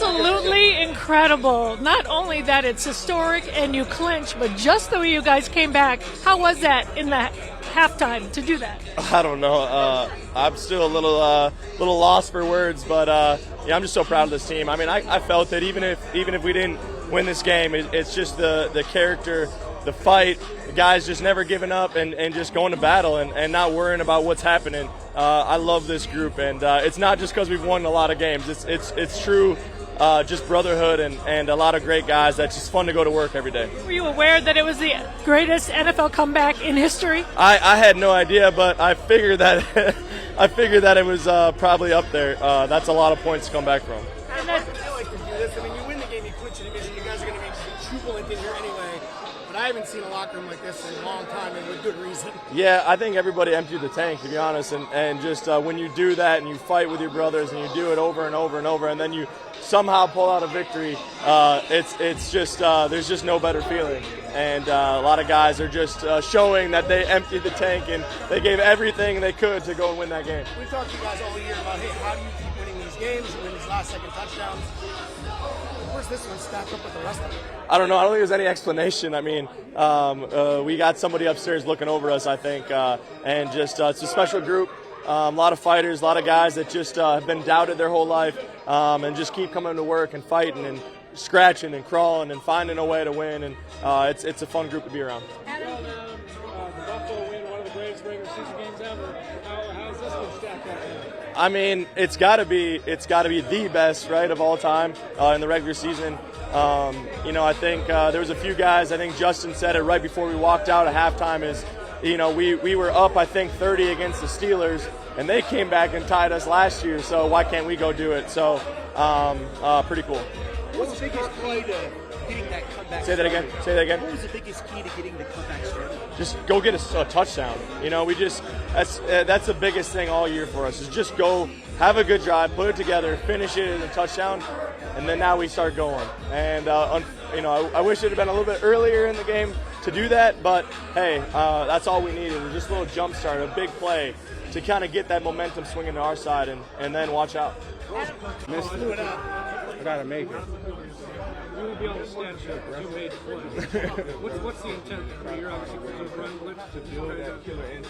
absolutely incredible. Not only that it's historic and you clinch, but just the way you guys came back. How was that in the halftime to do that? I don't know. I'm still a little lost for words, but yeah, I'm just so proud of this team. I mean, I felt that even if we didn't win this game, it's just the character, the fight, the guys just never giving up and just going to battle and not worrying about what's happening. I love this group, and it's not just because we've won a lot of games. It's true. Just brotherhood and a lot of great guys. That's just fun to go to work every day. Were you aware that it was the greatest NFL comeback in history? I had no idea, but I figured that it was probably up there. That's a lot of points to come back from. And I feel like to do this. I mean, you win the game, you clinch the division. You guys are going to be jubilant in here anyway. But I haven't seen a locker room like this in a long time, and with good reason. Yeah, I think everybody emptied the tank, to be honest. And just when you do that and you fight with your brothers and you do it over and over and over, and then you somehow pull out a victory, it's just there's just no better feeling. And a lot of guys are just showing that they emptied the tank and they gave everything they could to go and win that game. We talked to you guys all year about, hey, how do you keep winning these games and win these last-second touchdowns? Where's this one stacked up with the rest of them? I don't know. I don't think there's any explanation. I mean, we got somebody upstairs looking over us, I think, and just it's a special group. A lot of fighters, a lot of guys that just have been doubted their whole life and just keep coming to work and fighting and scratching and crawling and finding a way to win. And it's a fun group to be around. The Buffalo win, one of the greatest regular season games ever. How's this one stacked up? I mean, it's got to be the best, right, of all time in the regular season. I think there was a few guys. I think Justin said it right before we walked out at halftime. Is we were up, I think, 30 against the Steelers, and they came back and tied us last year. So why can't we go do it? So pretty cool. What's the biggest key to getting that comeback? Say that again. What was the biggest key to getting the comeback started? Just go get a touchdown. That's the biggest thing all year for us is just go have a good drive, put it together, finish it as a touchdown, and then now we start going. And I wish it had been a little bit earlier in the game to do that, but hey, that's all we needed. It was just a little jump start, a big play to kind of get that momentum swinging to our side, and then watch out. Missed it. I gotta make it. You will be on the stat sheet. You made plays. What's the intent? You're obviously going to run blitz to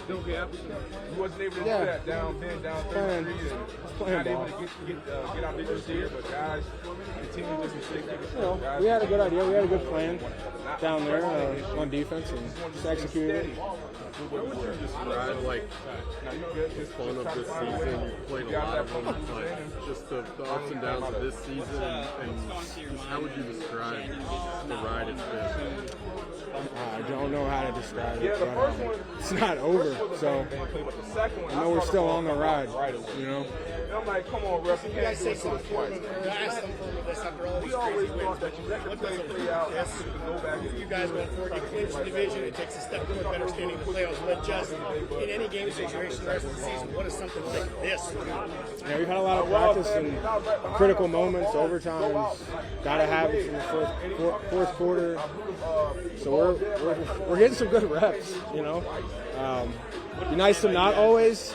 Bill gaps. He wasn't able to do that down 33. Not able to get our big receiver, but guys continue to be sick. We had a good idea. We had a good plan down there on defense and just executed it. What would you describe like the fun of this season? You've played a lot of them, but just the ups and downs of this season, and just how would you describe the ride it's been? I don't know how to describe it, but it's not over, so I know we're still on the ride, I'm like, come on, Russ, You guys say something for me. You asked them for this after all these crazy wins. What does it play out? You guys went forward, you clinched the division. It takes a step to a better standing in the playoffs. But just in any game situation the rest of the season, what is something like this? Yeah, we've had a lot of practice in critical moments, overtimes. Got to have it in the fourth quarter. So we're getting some good reps, Be nice to not always,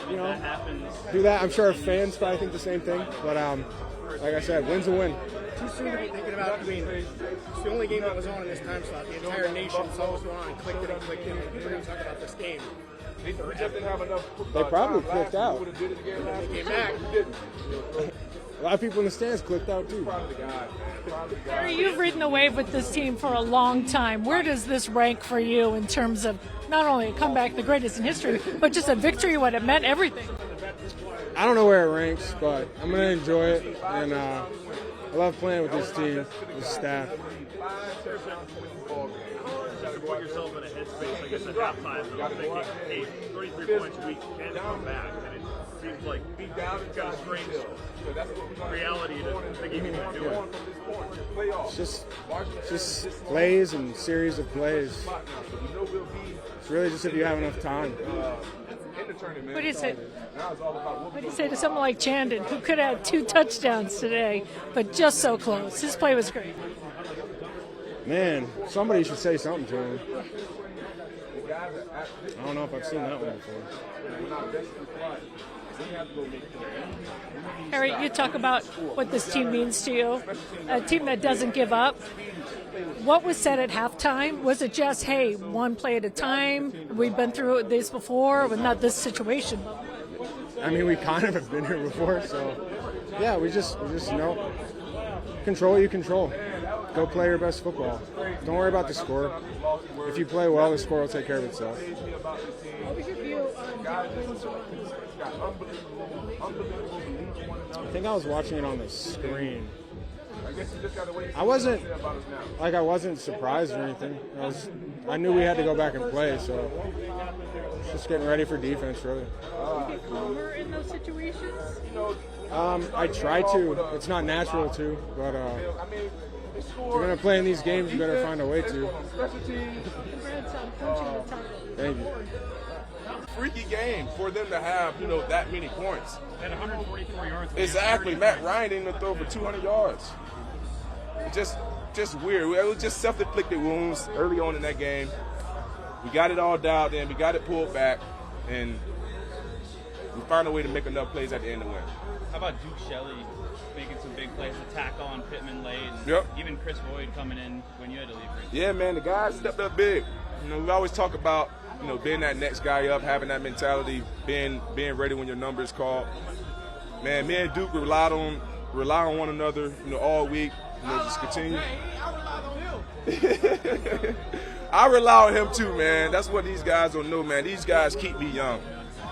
do that. I'm sure fans probably think the same thing. But like I said, win's a win. Too soon to be thinking about, it's the only game that was on in this time slot. The entire nation saw what was going on and clicked it. We're going to talk about this game. We just didn't have enough. They probably clicked out. They came back. A lot of people in the stands clicked out too. Harry, you've ridden the wave with this team for a long time. Where does this rank for you in terms of not only a comeback, the greatest in history, but just a victory, what it meant, everything? I don't know where it ranks, but I'm going to enjoy it. And I love playing with this team, this staff. To put yourself in a headspace, like I said, halftime, I'm thinking, hey, 33 points a week can come back, and it seems like it's got a strange reality to thinking you can do it. It's just plays and series of plays. It's really just if you have enough time. What do you say to someone like Chandon, who could have had 2 touchdowns today, but just so close? His play was great. Man, somebody should say something to him. I don't know if I've seen that one before. Harry, you talk about what this team means to you, a team that doesn't give up. What was said at halftime? Was it just, hey, one play at a time? We've been through this before, but not this situation. I mean, we kind of have been here before, so yeah, we just know. Control what you control. Go play your best football. Don't worry about the score. If you play well, the score will take care of itself. What was your view on Dalvin's I think I was watching it on the screen. I wasn't surprised or anything. I knew we had to go back and play, so just getting ready for defense, really. Do you get calmer in those situations? I try to. It's not natural to, but if you're going to play in these games, you better find a way to. Congrats on coaching the title. Thank you. Freaky game for them to have, that many points. At 144 yards. Exactly. Matt Ryan didn't even throw for 200 yards. Just weird. It was just self-inflicted wounds early on in that game. We got it all dialed in. We got it pulled back, and we found a way to make enough plays at the end to win. How about Duke Shelley making some big plays to tackle on Pittman late, and Yep. even Chris Boyd coming in when you had to leave? Yeah, man, the guys stepped up big. We always talk about, being that next guy up, having that mentality, being ready when your number is called. Man, me and Duke rely on one another, all week. Just continue. I rely on him too, man. That's what these guys don't know, man. These guys keep me young.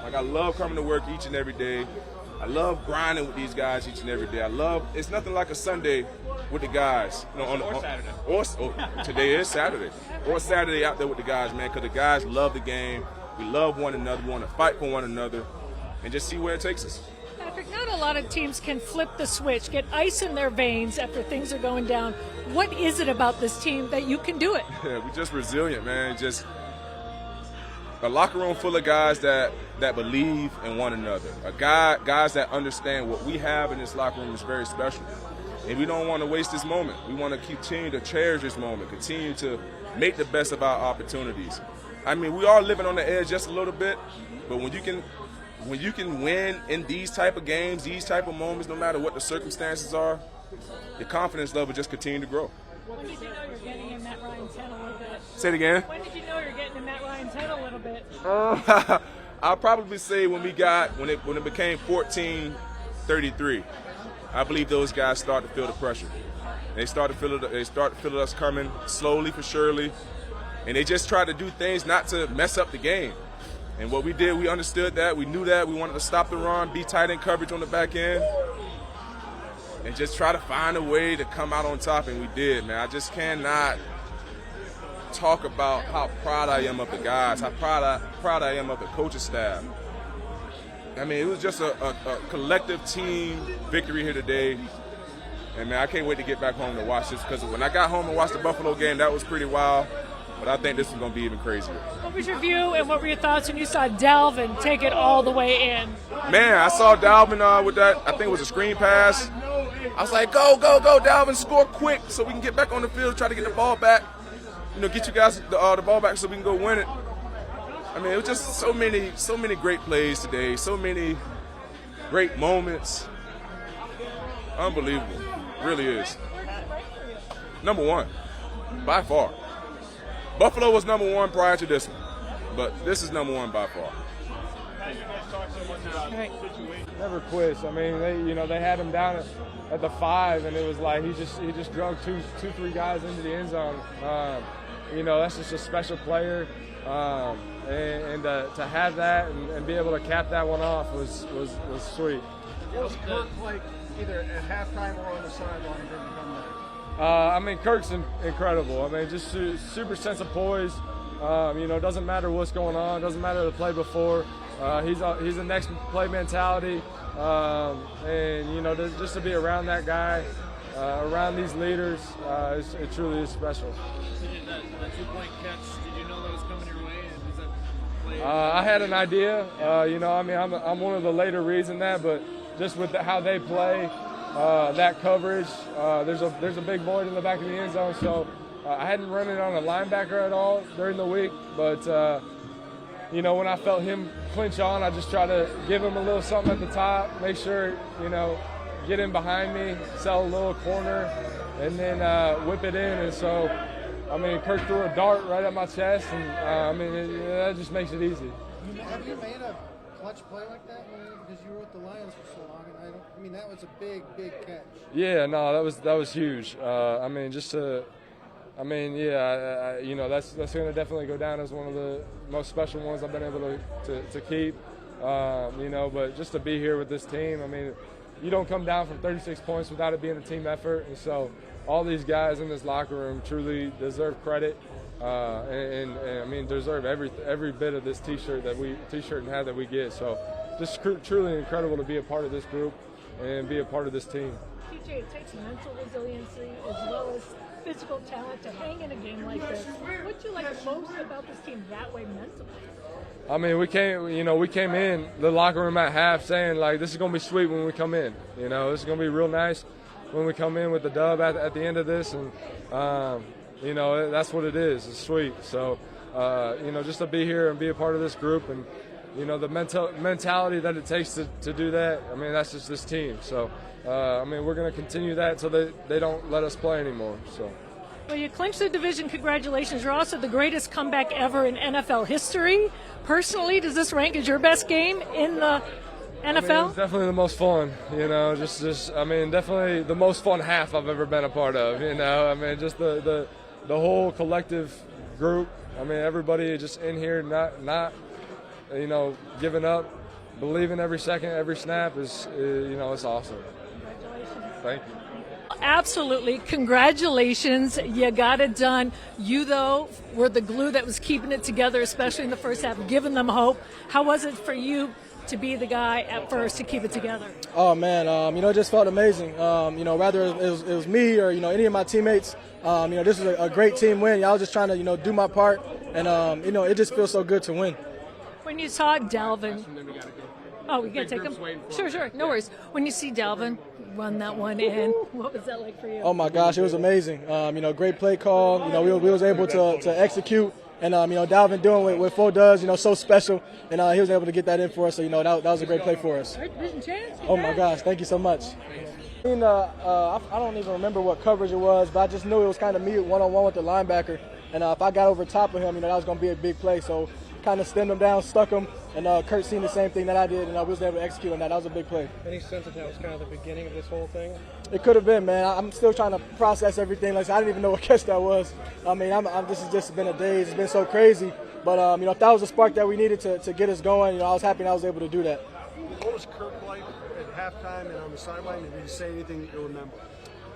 Like, I love coming to work each and every day. I love grinding with these guys each and every day. It's nothing like a Sunday with the guys. Or Saturday. Today is Saturday. Or Saturday out there with the guys, man, because the guys love the game. We love one another. We want to fight for one another and just see where it takes us. Patrick, not a lot of teams can flip the switch, get ice in their veins after things are going down. What is it about this team that you can do it? Yeah, we're just resilient, man. Just a locker room full of guys that believe in one another. Guys that understand what we have in this locker room is very special. And we don't want to waste this moment. We want to continue to cherish this moment, continue to make the best of our opportunities. I mean, we are living on the edge just a little bit, but when you can win in these type of games, these type of moments, no matter what the circumstances are, your confidence level just continue to grow. When did you know you're getting in Matt Ryan's head a little bit? Say it again. When did you know you're getting in Matt Ryan's head a little bit? I'll probably say when it became 14-33, I believe those guys started to feel the pressure. They started feeling us coming slowly but surely, and they just tried to do things not to mess up the game. And what we did, we understood that, we knew that, we wanted to stop the run, be tight in coverage on the back end, and just try to find a way to come out on top, and we did, man. I just cannot talk about how proud I am of the guys, how proud I am of the coaching staff. I mean, it was just a collective team victory here today. And, man, I can't wait to get back home to watch this, because when I got home and watched the Buffalo game, that was pretty wild. But I think this is going to be even crazier. What was your view and what were your thoughts when you saw Dalvin take it all the way in? Man, I saw Dalvin with that, I think it was a screen pass. I was like, go, Dalvin, score quick so we can get back on the field, try to get the ball back. Get you guys the ball back so we can go win it. I mean, it was just so many great plays today, so many great moments. Unbelievable. Really is. Number one, by far. Buffalo was number one prior to this one, but this is number one by far. Never quits. I mean, they had him down at the 5, and it was like he just drug two, 3 guys into the end zone. That's just a special player, and to have that and be able to cap that one off was sweet. What was Kirk like either at halftime or on the sideline during the comeback? Kirk's incredible. I mean, just super sense of poise. Doesn't matter what's going on. Doesn't matter the play before. He's a next play mentality. And just to be around that guy, around these leaders, it truly is special. That 2-point catch, did you know that was coming your way? And is that play? I had an idea. I'm one of the later reads in that, but just with how they play. That coverage, there's a big void in the back of the end zone, so I hadn't run it on a linebacker at all during the week, but you know, when I felt him clinch on, I just try to give him a little something at the top, make sure, you know, get in behind me, sell a little corner, and then whip it in. And so, I mean, Kirk threw a dart right at my chest, and I mean, that just makes it easy. Have you made a clutch play like that? Because you were with the Lions for so long, and I mean, that was a big catch. Yeah, no, that was huge. I mean, you know, that's going to definitely go down as one of the most special ones I've been able to keep. You know, but just to be here with this team, I mean, you don't come down from 36 points without it being a team effort, and so all these guys in this locker room truly deserve credit, and I mean deserve every bit of this t-shirt and hat that we get. So just truly incredible to be a part of this group and be a part of this team. TJ, it takes mental resiliency as well as physical talent to hang in a game like this. What do you like most about this team that way mentally? I mean, we came in the locker room at half saying, like, this is going to be sweet when we come in. You know, this is going to be real nice when we come in with the dub at the end of this. And, you know, that's what it is. It's sweet. So, you know, just to be here and be a part of this group and, you know, the mentality that it takes to do that, I mean, that's just this team. So, I mean, we're going to continue that until they don't let us play anymore. So. Well, you clinched the division. Congratulations. You're also the greatest comeback ever in NFL history. Personally, does this rank as your best game in the NFL? I mean, it's definitely the most fun, you know, just I mean, definitely the most fun half I've ever been a part of, you know. I mean, just the whole collective group. I mean, everybody just in here not you know, giving up, believing every second, every snap is you know, it's awesome. Congratulations. Thank you. Absolutely. Congratulations. You got it done. You, though, were the glue that was keeping it together, especially in the first half, giving them hope. How was it for you to be the guy at first to keep it together? Oh, man, you know, it just felt amazing. You know, whether it was me or, you know, any of my teammates, you know, this is a great team win. I was just trying to, you know, do my part, and, you know, it just feels so good to win. When you saw Dalvin. Oh, we got to take him? Sure. No worries. When you see Dalvin run that one in, what was that like for you? Oh, my gosh, it was amazing. You know, great play call. You know, we was able to execute. And, you know, Dalvin doing what Fo does, you know, so special. And he was able to get that in for us. So, you know, that was a great play for us. Oh, my gosh, thank you so much. I mean, I don't even remember what coverage it was, but I just knew it was kind of me one-on-one with the linebacker. And if I got over top of him, you know, that was going to be a big play. So kind of stemmed him down, stuck him, and Kurt seen the same thing that I did, and I was able to execute on that. That was a big play. Any sense that was kind of the beginning of this whole thing? It could have been, man. I'm still trying to process everything. Like, I didn't even know what catch that was. I mean, this has just been a daze. It's been so crazy. But, you know, if that was the spark that we needed to get us going, you know, I was happy I was able to do that. What was Kirk like at halftime and on the sideline? Did he say anything that you remember?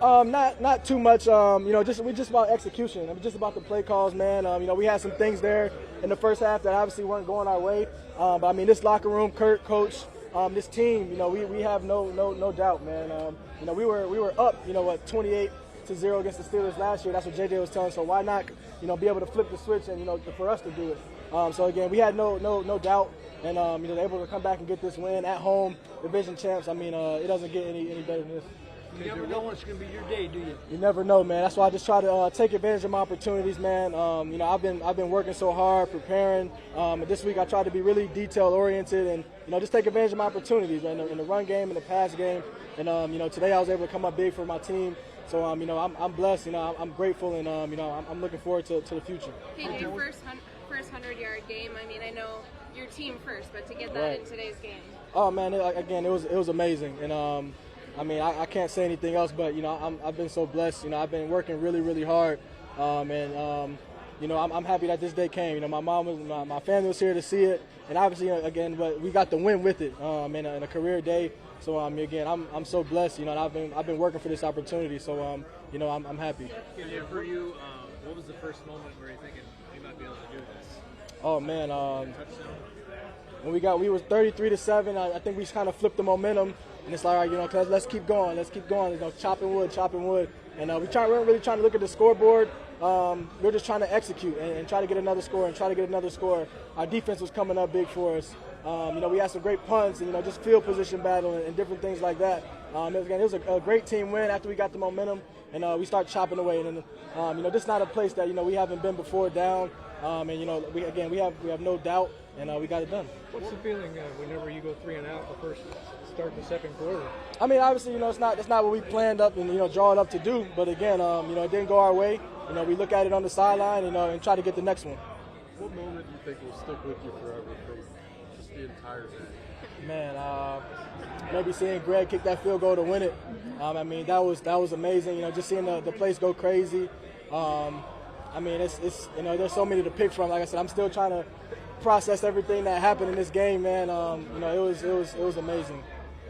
Not too much. You know, just about execution. I mean, just about the play calls, man. You know, we had some things there in the first half that obviously weren't going our way. But I mean, this locker room, Kurt, coach, this team, you know, we have no doubt, man. You know, we were up, you know, 28-0 against the Steelers last year. That's what JJ was telling us. So why not, you know, be able to flip the switch and, you know, for us to do it. So again, we had no doubt, and you know, they're able to come back and get this win at home, division champs. I mean, it doesn't get any better than this. You never know what's going to be your day, do you? You never know, man. That's why I just try to take advantage of my opportunities, man. You know, I've been working so hard, preparing. This week I tried to be really detail-oriented and, you know, just take advantage of my opportunities, man, in the run game, in the pass game. And, you know, today I was able to come up big for my team. So, you know, I'm blessed. You know, I'm grateful, and, you know, I'm looking forward to the future. PJ, first 100-yard game. I mean, I know your team first, but to get that in today's game. Oh, man, it was amazing. And, I mean, I can't say anything else, but, you know, I've been so blessed. You know, I've been working really, really hard. And, you know, I'm happy that this day came. You know, my family was here to see it. And obviously, again, but we got the win with it in a career day. So, again, I'm so blessed. You know, and I've been working for this opportunity. So, you know, I'm happy. Yeah, for you, what was the first moment where you're thinking you might be able to do this? Oh, man. When we were 33-7, I think we kind of flipped the momentum. And it's like, all right, you know, let's keep going. You know, chopping wood. And we weren't really trying to look at the scoreboard. We're just trying to execute and try to get another score. Our defense was coming up big for us. We had some great punts and, just field position battle and different things like that. It was a great team win after we got the momentum and we start chopping away. And this is not a place that, we haven't been before down. We have no doubt and we got it done. What's the feeling whenever you go 3 and out the first start the second quarter? I mean, obviously, it's not what we planned up and, draw it up to do. But again, it didn't go our way. We look at it on the sideline and try to get the next one. What moment do you think will stick with you forever from just the entire day? Man, maybe seeing Greg kick that field goal to win it. That was amazing. Just seeing the place go crazy. It's there's so many to pick from. Like I said, I'm still trying to process everything that happened in this game, man. It was amazing.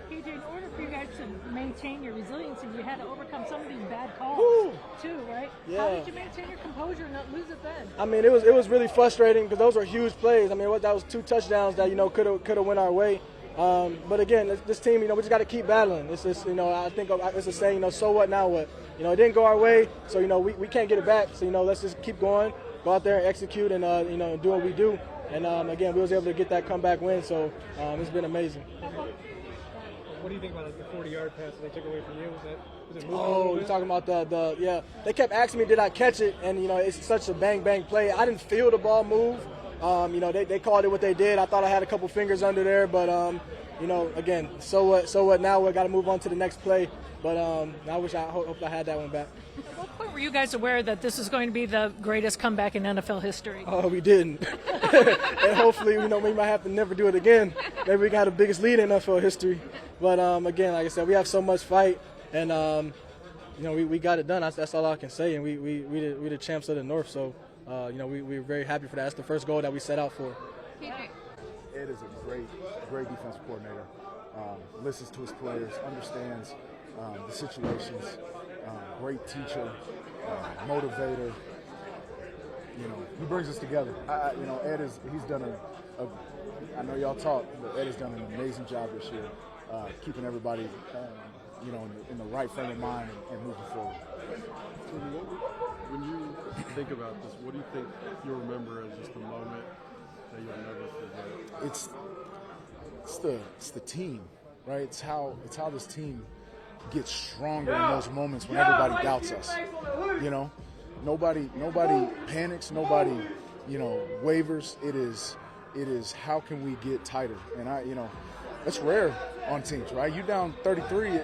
PJ, in order for you guys to maintain your resiliency, you had to overcome some of these bad calls too, right? Yeah. How did you maintain your composure and not lose it then? It was really frustrating because those were huge plays. That was 2 touchdowns that could have went our way. But again, this team, we just got to keep battling. It's just, I think it's a saying, so what, now what? It didn't go our way, so we can't get it back. So let's just keep going, go out there and execute, and do what we do. And again, we was able to get that comeback win. So it's been amazing. What do you think about the 40-yard pass that they took away from you? Was it moving? Oh, you're talking about the. They kept asking me, did I catch it? And it's such a bang play. I didn't feel the ball move. They called it what they did. I thought I had a couple fingers under there, but again, so what? Now we got to move on to the next play. But I hope I had that one back. At what point were you guys aware that this was going to be the greatest comeback in NFL history? Oh, we didn't. And hopefully, we might have to never do it again. Maybe we got the biggest lead in NFL history. But again, like I said, we have so much fight, and we got it done. That's all I can say. And we the champs of the North, so we're very happy for that. That's the first goal that we set out for. Ed is a great defensive coordinator. Listens to his players, understands the situations. Great teacher, motivator. He brings us together. Ed he's done I know y'all talk, but Ed has done an amazing job this year, keeping everybody, in the right frame of mind and moving forward. When you think about this, what do you think you'll remember as just a moment that you'll never forget? It's the team, right? It's how this team gets stronger in those moments when everybody doubts us. Nobody panics, nobody, wavers. It is how can we get tighter? And that's rare on teams, right? You down 33.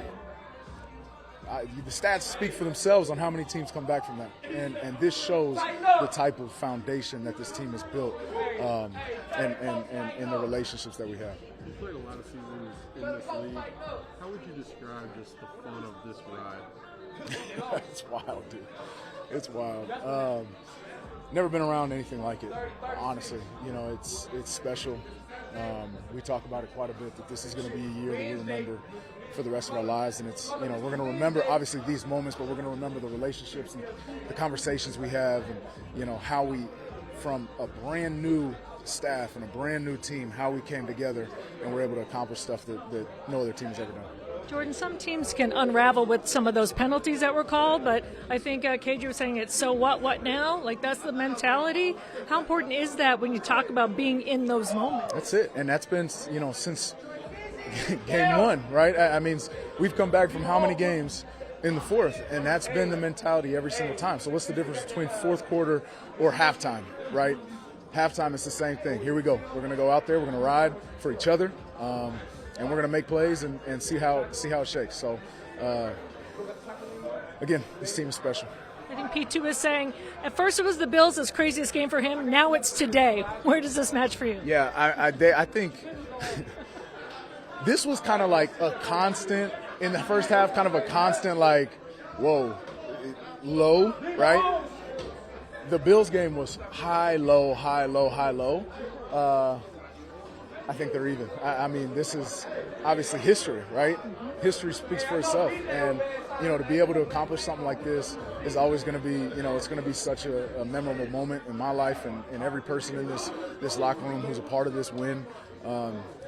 The stats speak for themselves on how many teams come back from that, and this shows the type of foundation that this team has built, and the relationships that we have. You played a lot of seasons in this league. How would you describe just the fun of this ride? It's wild, dude. It's wild. Never been around anything like it, honestly. It's special. We talk about it quite a bit, that this is going to be a year that we remember for the rest of our lives, and it's we're going to remember obviously these moments, but we're going to remember the relationships and the conversations we have, and how we, from a brand new staff and a brand new team, how we came together and were able to accomplish stuff that no other team has ever done. Jordan, some teams can unravel with some of those penalties that were called, but I think KJ was saying it's so what now? Like, that's the mentality. How important is that when you talk about being in those moments? That's it, and that's been since game 1, right? We've come back from how many games in the fourth, and that's been the mentality every single time. So what's the difference between fourth quarter or halftime, right? Halftime is the same thing. Here we go. We're going to go out there. We're going to ride for each other, and we're going to make plays and see how it shakes. So, again, this team is special. I think P2 is saying, at first it was the Bills' craziest game for him. Now it's today. Where does this match for you? Yeah, I think this was kind of like a constant in the first half, kind of a constant like, whoa, low, right? The Bills game was high, low, high, low, high, low. I think they're even. This is obviously history, right? History speaks for itself. And, to be able to accomplish something like this is always going to be, it's going to be such a memorable moment in my life and every person in this locker room who's a part of this win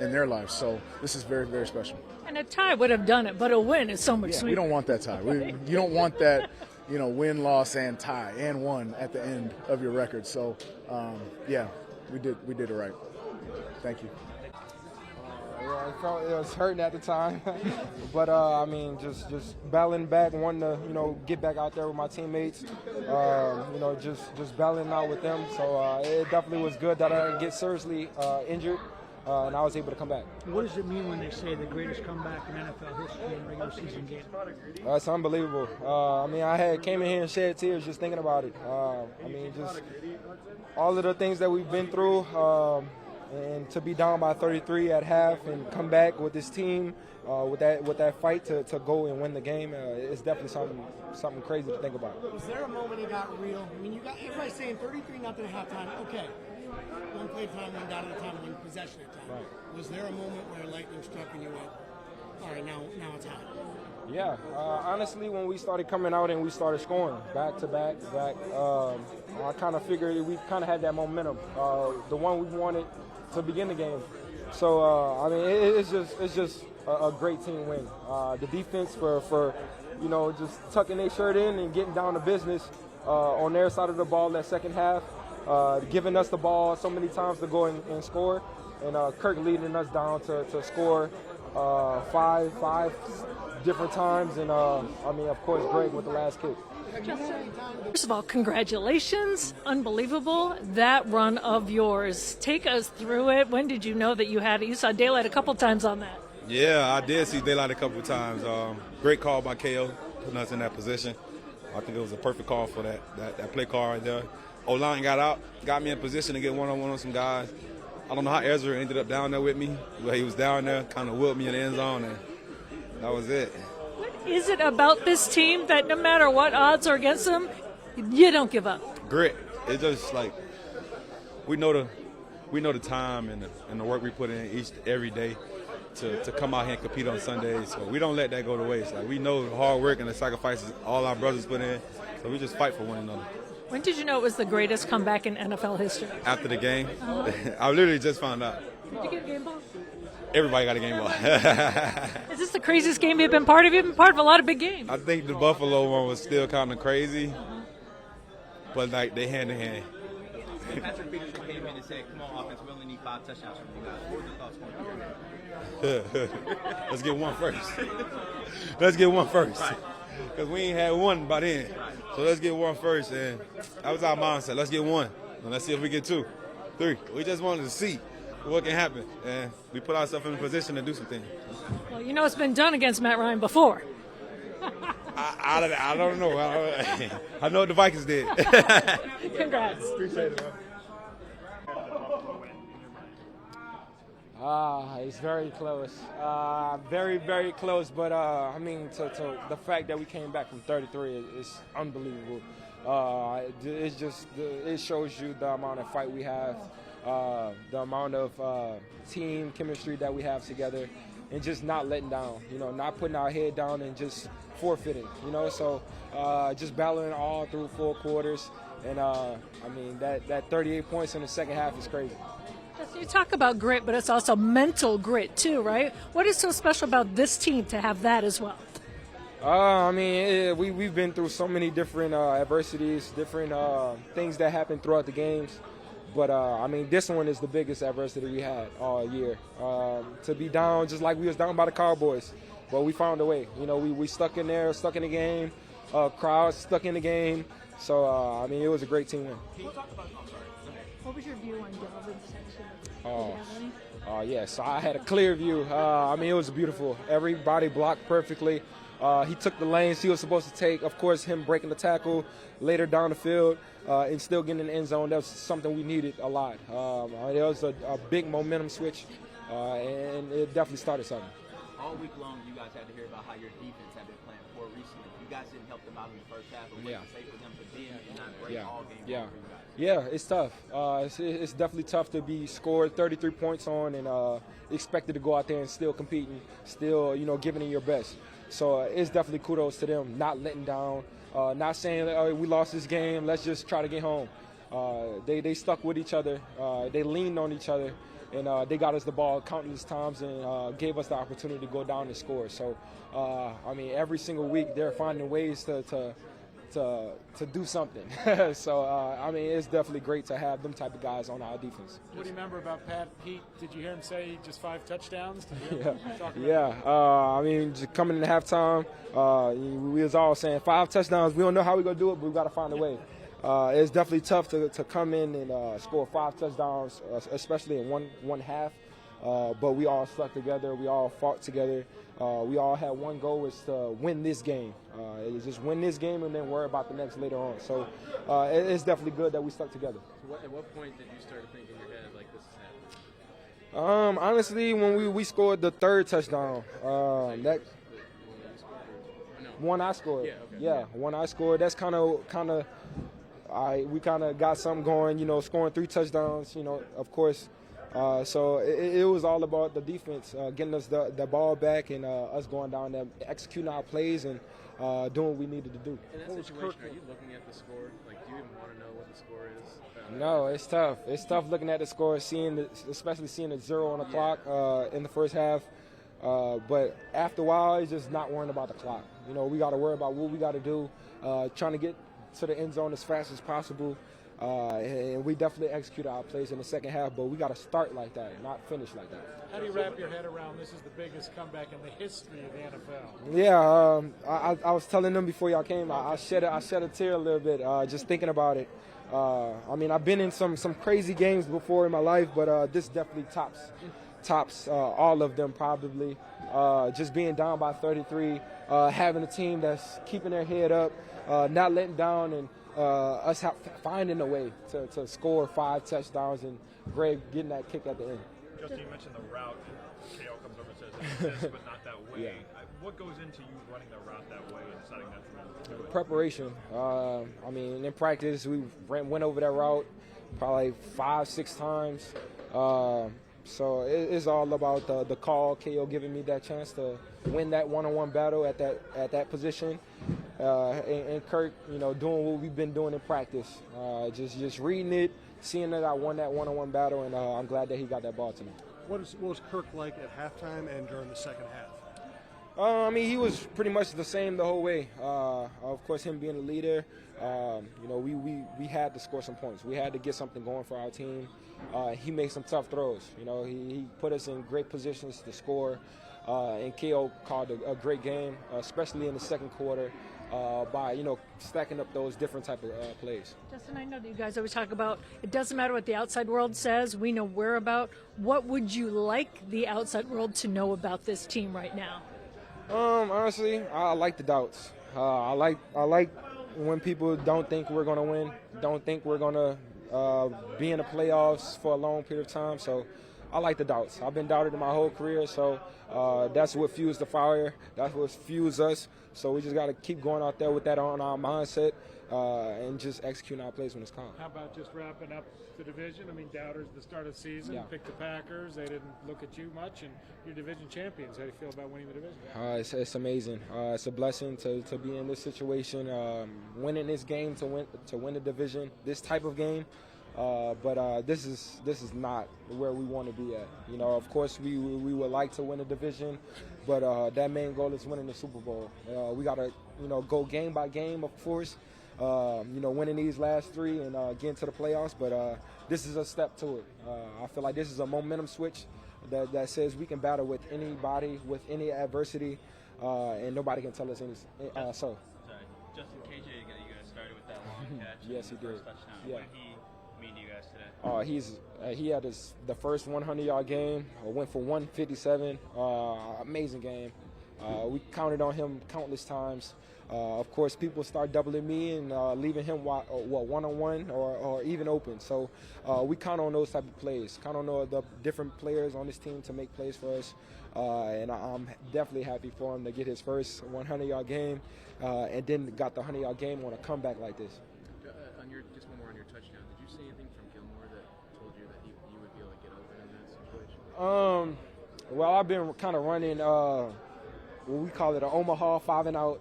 in their life. So this is very, very special. And a tie would have done it, but a win is so much sweeter. We don't want that tie. You don't want that, win, loss, and tie, and one at the end of your record. So, we did it right. Thank you. it was hurting at the time. But, I mean, just battling back, wanting to, get back out there with my teammates, just battling out with them. So it definitely was good that I didn't get seriously injured, and I was able to come back. What does it mean when they say the greatest comeback in NFL history in a regular season game? It's unbelievable. I came in here and shed tears just thinking about it. Just all of the things that we've been through, and to be down by 33 at half and come back with this team, with that fight to go and win the game, it's definitely something crazy to think about. Was there a moment it got real? I mean, you got everybody saying 33-0 at halftime. Okay, one play time, one down at a time, one possession at a time. Right. Was there a moment where lightning struck and you went, all right, now it's hot? Yeah, honestly, when we started coming out and we started scoring back to back, I kind of figured we kind of had that momentum, the one we wanted to begin the game. So it's just a great team win. The defense for just tucking their shirt in and getting down to business on their side of the ball that second half, giving us the ball so many times to go and score, and Kirk leading us down to score five different times, and of course Greg with the last kick. First of all, congratulations. Unbelievable. That run of yours. Take us through it. When did you know that you had it? You saw daylight a couple times on that. Yeah, I did see daylight a couple of times. Great call by KO, putting us in that position. I think it was a perfect call for that play call right there. O-line got out, got me in position to get one-on-one on some guys. I don't know how Ezra ended up down there with me, but he was down there, kind of whipped me in the end zone, and that was it. What is it about this team that no matter what odds are against them, you don't give up? Grit. It's just like we know the time and the work we put in every day to come out here and compete on Sundays. So we don't let that go to waste. Like, we know the hard work and the sacrifices all our brothers put in, so we just fight for one another. When did you know it was the greatest comeback in NFL history? After the game. I literally just found out. Did you get a game ball? Everybody got a game ball. Is this the craziest game you've been part of? You've been part of a lot of big games. I think the Buffalo one was still kind of crazy, but like they hand in hand. Patrick Peterson came in and said, "Come on, offense, we only need 5 touchdowns from you guys." What were your thoughts going through? Let's get one first. Let's get one first. Because we ain't had one by then. So let's get one first. And that was our mindset. Let's get one. And let's see if we get 2, 3. We just wanted to see what can happen. And we put ourselves in a position to do some things. Well, you know it's been done against Matt Ryan before. I don't know. I know what the Vikings did. Congrats. Appreciate it, man. It's very close. Very, very close. But, to the fact that we came back from 33 is unbelievable. It shows you the amount of fight we have, the amount of team chemistry that we have together, and just not letting down, not putting our head down and just forfeiting, so just battling all through 4 quarters. And, that 38 points in the second half is crazy. You talk about grit, but it's also mental grit too, right? What is so special about this team to have that as well? We've been through so many different adversities, different things that happen throughout the games. But, this one is the biggest adversity we had all year. To be down just like we was down by the Cowboys. But we found a way. We stuck in there, stuck in the game, crowd stuck in the game. So, it was a great team win. What was your view on Dalvin's section? So I had a clear view. It was beautiful. Everybody blocked perfectly. He took the lanes he was supposed to take. Of course, him breaking the tackle later down the field and still getting in the end zone, that was something we needed a lot. It was a big momentum switch, and it definitely started something. All week long, you guys had to hear about how your defense had been playing poor recently. You guys didn't help them out in the first half, but what you say for them to be in not break all game long for you guys? Yeah, it's tough. It's definitely tough to be scored 33 points on and expected to go out there and still competing, still, giving it your best. So it's definitely kudos to them, not letting down, not saying, oh, we lost this game, let's just try to get home. They stuck with each other. They leaned on each other, and they got us the ball countless times and gave us the opportunity to go down and score. So, every single week they're finding ways to to do something. So, I mean, it's definitely great to have them type of guys on our defense. What do you remember about Pete? Did you hear him say just 5 touchdowns? I mean, just coming in halftime, we was all saying 5 touchdowns. We don't know how we're going to do it, but we got to find a way. It's definitely tough to come in and score 5 touchdowns, especially in one half. But we all stuck together. We all fought together. We all had one goal, is to win this game. It's just win this game and then worry about the next later on. So it's definitely good that we stuck together. So at what point did you start to think in your head like this is happening? Honestly, when we scored the 3rd touchdown, one I scored. Yeah, one I scored. That's kind of. We kind of got something going. Scoring 3 touchdowns. Of course. So it was all about the defense, getting us the ball back and us going down there, executing our plays and doing what we needed to do. In that situation, are you looking at the score? Like, do you even want to know what the score is? No, it's tough. It's tough looking at the score, especially seeing the 0 on the clock in the first half. But after a while, it's just not worrying about the clock. We got to worry about what we got to do, trying to get to the end zone as fast as possible. And we definitely execute our plays in the second half, but we got to start like that, not finish like that. How do you wrap your head around this is the biggest comeback in the history of the NFL? Yeah, I was telling them before y'all came, I shed a tear a little bit just thinking about it. I mean, I've been in some crazy games before in my life, but this definitely tops all of them probably. Just being down by 33, having a team that's keeping their head up, not letting down, and us finding a way to score 5 touchdowns and Greg getting that kick at the end. Justin, you mentioned the route. KO comes over and says, this, but not that way. Yeah. What goes into you running the route that way and deciding not to do it? Preparation. I mean, in practice, we went over that route probably 5-6 times. So it's all about the call, KO giving me that chance to win that one-on-one battle at that position. And Kirk, doing what we've been doing in practice, just reading it, seeing that I won that one-on-one battle, and I'm glad that he got that ball to me. What was Kirk like at halftime and during the second half? I mean, he was pretty much the same the whole way. Of course, him being a leader, we had to score some points. We had to get something going for our team. He made some tough throws. He put us in great positions to score. And KO called a great game, especially in the second quarter, by stacking up those different type of plays. Justin, I know that you guys always talk about it doesn't matter what the outside world says. We know we're about. What would you like the outside world to know about this team right now? Honestly, I like the doubts. I like when people don't think we're going to win, don't think we're going to be in the playoffs for a long period of time. So I like the doubts. I've been doubted in my whole career, so that's what fuels the fire. That's what fuels us. So we just got to keep going out there with that on our mindset and just executing our plays when it's called. How about just wrapping up the division? I mean, doubters at the start of the season picked the Packers. They didn't look at you much, and you're division champions. How do you feel about winning the division? It's amazing. It's a blessing to be in this situation, winning this game to win the division, this type of game. But this is not where we want to be at. Of course, we would like to win a division, but that main goal is winning the Super Bowl. We got to go game by game, of course. Winning these last 3 and getting to the playoffs. But this is a step to it. I feel like this is a momentum switch that says we can battle with anybody, with any adversity, and nobody can tell us anything. Sorry, Justin, KJ, you guys started with that long catch. Yes, he did. First touchdown. Yeah. What did he mean to you guys today? He had the first 100-yard game. Went for 157. Amazing game. We counted on him countless times. Of course, people start doubling me and leaving him one-on-one or even open. So we count on those type of plays. Count on the different players on this team to make plays for us. And I'm definitely happy for him to get his first 100-yard game and then got the 100-yard game on a comeback like this. Just one more on your touchdown. Did you see anything from Gilmore that told you that you would be able to get open in that situation? Well, I've been kind of running what we call it an Omaha 5-and-out.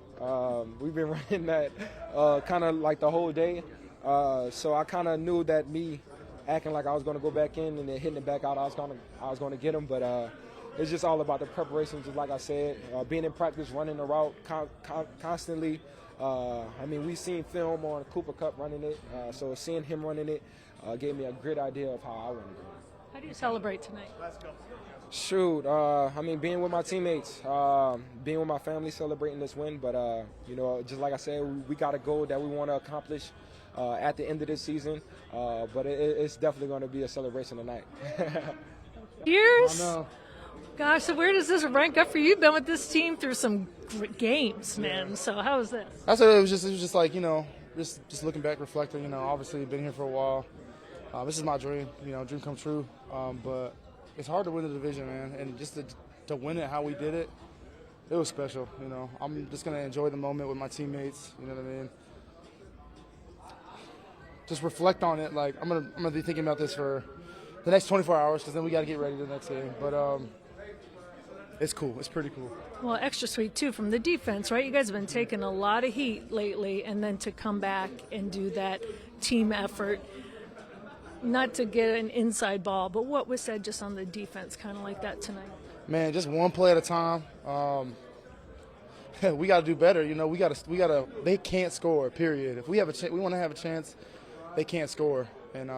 We've been running that kind of like the whole day. So I kind of knew that me acting like I was going to go back in and then hitting it back out, I was going to get him. But it's just all about the preparation, just like I said. Being in practice, running the route constantly, I mean, we've seen film on Cooper Kupp running it, so seeing him running it gave me a great idea of how I want to do it. How do you celebrate tonight? Shoot, I mean, being with my teammates, being with my family, celebrating this win. But, you know, just like I said, we got a goal that we want to accomplish at the end of this season. But it's definitely going to be a celebration tonight. Years? I know. Gosh, so where does this rank up for you? You've been with this team through some games, man. So how was this? That's what it was just like, you know, just looking back, reflecting, you know, obviously been here for a while. This is my dream, you know, dream come true. But it's hard to win the division, man. And just to win it how we did it, it was special, you know. I'm just going to enjoy the moment with my teammates, you know what I mean? Just reflect on it. Like, I'm gonna be thinking about this for the next 24 hours because then we got to get ready for the next game. But it's cool. It's pretty cool. Well, extra sweet, too, from the defense, right? You guys have been taking a lot of heat lately, and then to come back and do that team effort, not to get an inside ball, but what was said just on the defense, kind of like that tonight? Man, just one play at a time. We got to do better. You know, we got to. They can't score. Period. If we have we want to have a chance. They can't score, and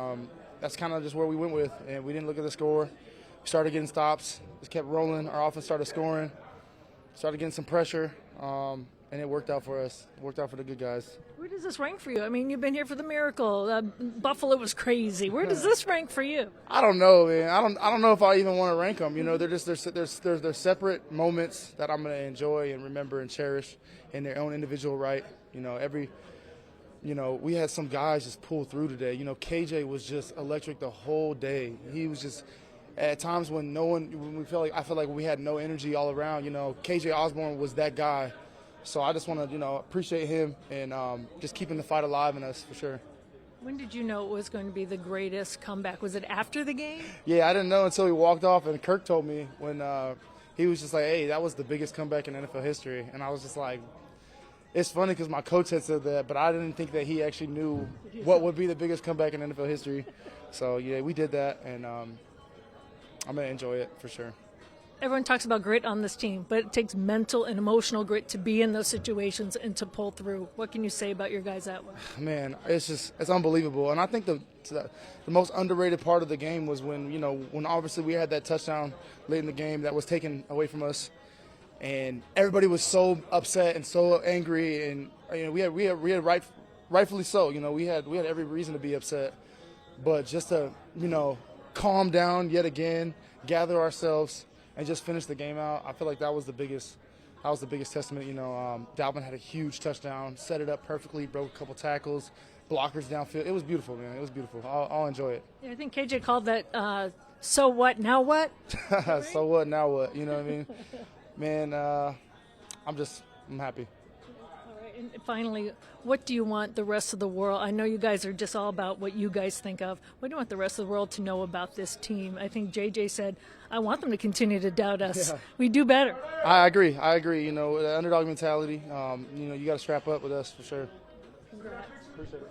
that's kind of just where we went with. And we didn't look at the score. We started getting stops. Just kept rolling. Our offense started scoring. Started getting some pressure, and it worked out for us. It worked out for the good guys. Where does this rank for you? I mean, you've been here for the miracle. Buffalo was crazy. Where does this rank for you? I don't know, man. I don't know if I even want to rank them. You know, they're separate moments that I'm going to enjoy and remember and cherish in their own individual right. You know, we had some guys just pull through today. You know, KJ was just electric the whole day. He was just at times when I felt like we had no energy all around. You know, KJ Osborn was that guy. So I just want to, you know, appreciate him and just keeping the fight alive in us for sure. When did you know it was going to be the greatest comeback? Was it after the game? Yeah, I didn't know until he walked off, and Kirk told me when he was just like, hey, that was the biggest comeback in NFL history. And I was just like, it's funny because my coach had said that, but I didn't think that he actually knew what would be the biggest comeback in NFL history. So, yeah, we did that, and I'm going to enjoy it for sure. Everyone talks about grit on this team, but it takes mental and emotional grit to be in those situations and to pull through. What can you say about your guys that way? Man, it's unbelievable. And I think the most underrated part of the game was when obviously we had that touchdown late in the game that was taken away from us. And everybody was so upset and so angry, and we had rightfully so. You know, we had every reason to be upset, but just to calm down yet again, gather ourselves, and just finish the game out. I feel like that was the biggest testament. Dalvin had a huge touchdown, set it up perfectly, broke a couple tackles, blockers downfield. It was beautiful, man. It was beautiful. I'll enjoy it. Yeah, I think KJ called that. So what? Now what? So what? Now what? You know what I mean? Man, I'm happy. All right, and finally, what do you want the rest of the world? I know you guys are just all about what you guys think of. What do you want the rest of the world to know about this team? I think JJ said, I want them to continue to doubt us. Yeah. We do better. I agree. The underdog mentality, you got to strap up with us for sure. Congrats. Appreciate it.